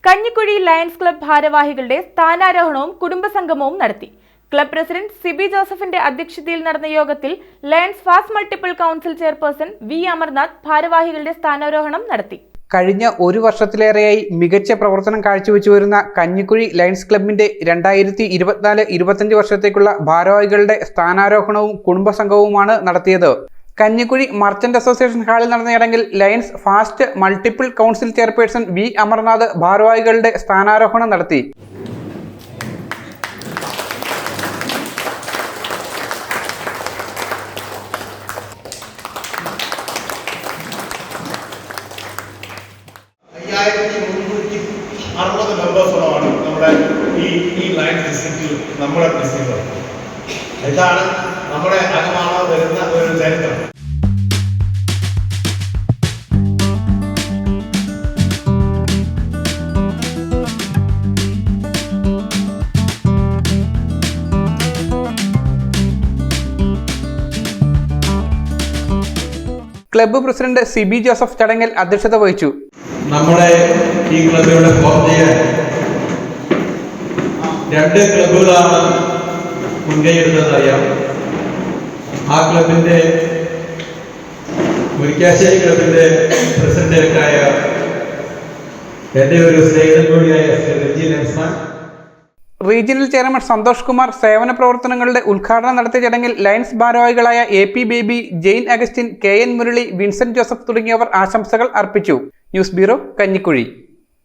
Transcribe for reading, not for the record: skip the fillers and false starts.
Kanjikuzhi lions club ഭാരവാഹികളുടെ സ്ഥാനാരോഹണവും കുടുംബസംഗമവും നടത്തി. Club president Sibi ജോസഫിന്റെ അധ്യക്ഷതയിൽ നടന്ന യോഗത്തിൽ Lions fast multiple council chairperson V Amarnath ഭാരവാഹികളുടെ സ്ഥാനാരോഹണം നടത്തി. കഴിഞ്ഞ ഒരു വർഷത്തിലേറെയായി മികച്ച പ്രവർത്തനം കാഴ്ചവെച്ചു വരുന്ന കഞ്ഞിക്കുഴി ലയൺസ് ക്ലബിന്റെ 2024-25 വർഷത്തേക്കുള്ള ഭാരവാഹികളുടെ സ്ഥാനാരോഹണവും കുടുംബസംഗമവുമാണ് നടത്തിയത്. കഞ്ഞിക്കുഴി മർച്ചന്റ് അസോസിയേഷൻ ഹാളിൽ നടന്ന ചടങ്ങിൽ Lions fast multiple council chairperson V Amarnath ഭാരവാഹികളുടെ സ്ഥാനാരോഹണം നടത്തി. മെമ്പേഴ്സോളമാണ് നമ്മുടെ ഈ ലയൺസ് ഡിസ്ട്രിക്റ്റിൽ നമ്മുടെ ഡിസ്ട്രിക്റ്റിൽ. ഇതാണ് നമ്മുടെ അകമാണ് വരുന്ന ഒരു ചരിത്രം. ക്ലബ്ബ് പ്രസിഡന്റ് സിബി ജോസഫ് ചടങ്ങിൽ അധ്യക്ഷത വഹിച്ചു. നമ്മുടെ ഈ ക്ലബിലൂടെ ഫോം ചെയ്യാൻ 2 ക്ലബുകളാണ് മുൻകൈയെടുത്തതറിയാം. ആ ക്ലബിന്റെ മുരിക്കാശ്ശേരി ക്ലബിന്റെ പ്രസിഡന്റായ എൻ്റെ ഒരു സ്നേഹിതൻ കൂടിയായ റീജിയണൽ ചെയർമാൻ സന്തോഷ് കുമാർ സേവന പ്രവർത്തനങ്ങളുടെ ഉദ്ഘാടനം നടത്തിയ ചടങ്ങിൽ ലയൺസ് ഭാരവാഹികളായ AP ബേബി, ജെയിൻ അഗസ്റ്റിൻ, KN മുരളി, വിൻസെന്റ് ജോസഫ് തുടങ്ങിയവർ ആശംസകൾ അർപ്പിച്ചു. News bureau, Kanjikuzhi.